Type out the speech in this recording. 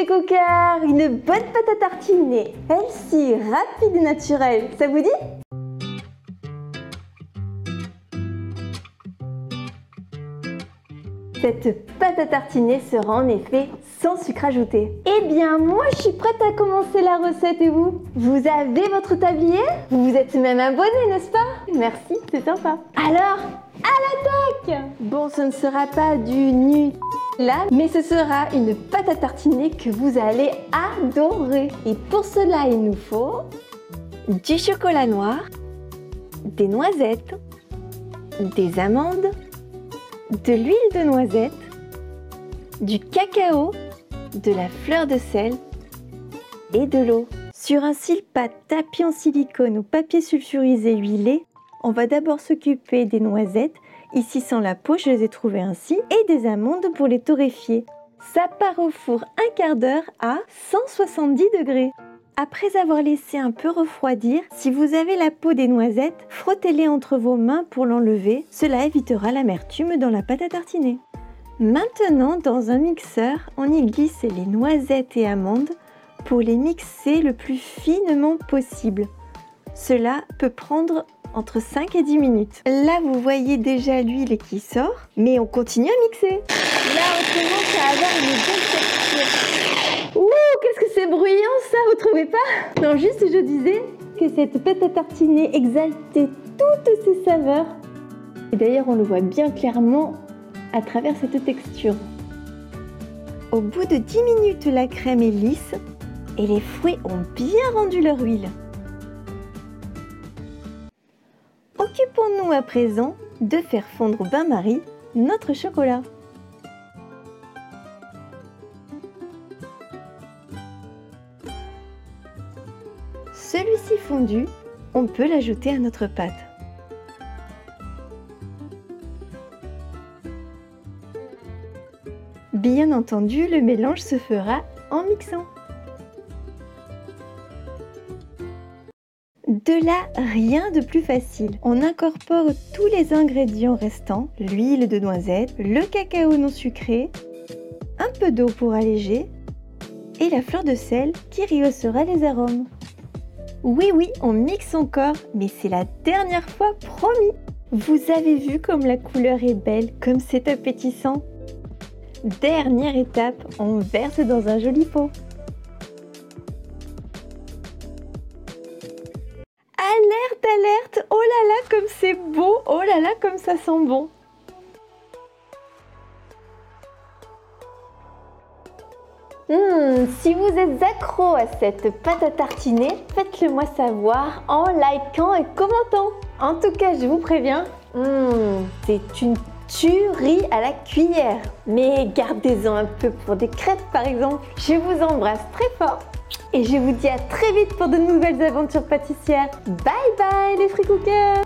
free cookers, une bonne pâte à tartiner, healthy, rapide et naturelle, ça vous dit? Cette pâte à tartiner sera en effet sans sucre ajouté. Eh bien, moi je suis prête à commencer la recette et vous? Vous avez votre tablier? Vous vous êtes même abonné, n'est-ce pas? Merci, c'est sympa. Alors, à l'attaque! Bon, ce ne sera pas du Nutella, mais ce sera une pâte à tartiner que vous allez adorer. Et pour cela, il nous faut du chocolat noir, des noisettes, des amandes, de l'huile de noisette, du cacao, de la fleur de sel et de l'eau. Sur un cile-pâte tapis en silicone ou papier sulfurisé huilé, on va d'abord s'occuper des noisettes, ici sans la peau, je les ai trouvées ainsi, et des amandes pour les torréfier. Ça part au four un quart d'heure à 170 degrés. Après avoir laissé un peu refroidir, si vous avez la peau des noisettes, frottez-les entre vos mains pour l'enlever. Cela évitera l'amertume dans la pâte à tartiner. Maintenant, dans un mixeur, on y glisse les noisettes et amandes pour les mixer le plus finement possible. Cela peut prendre entre 5 et 10 minutes. Là, vous voyez déjà l'huile qui sort, mais on continue à mixer. Là, on commence à avoir une bonne texture. Ouh, qu'est-ce que c'est bruyant ça, vous trouvez pas? Non, juste je disais que cette pâte à tartiner exaltait toutes ses saveurs. Et d'ailleurs, on le voit bien clairement à travers cette texture. Au bout de 10 minutes, la crème est lisse et les fruits ont bien rendu leur huile. Occupons-nous à présent de faire fondre au bain-marie notre chocolat. Celui-ci fondu, on peut l'ajouter à notre pâte. Bien entendu, le mélange se fera en mixant. De là, rien de plus facile. On incorpore tous les ingrédients restants, l'huile de noisette, le cacao non sucré, un peu d'eau pour alléger et la fleur de sel qui rehaussera les arômes. Oui, on mixe encore, mais c'est la dernière fois, promis. Vous avez vu comme la couleur est belle, comme c'est appétissant. Dernière étape, on verse dans un joli pot. Alerte, alerte! Oh là là, comme c'est beau! Oh là là, comme ça sent bon! Si vous êtes accro à cette pâte à tartiner, faites-le moi savoir en likant et commentant. En tout cas, je vous préviens, c'est une tuerie à la cuillère. Mais gardez-en un peu pour des crêpes par exemple. Je vous embrasse très fort et je vous dis à très vite pour de nouvelles aventures pâtissières. Bye bye les free cookers!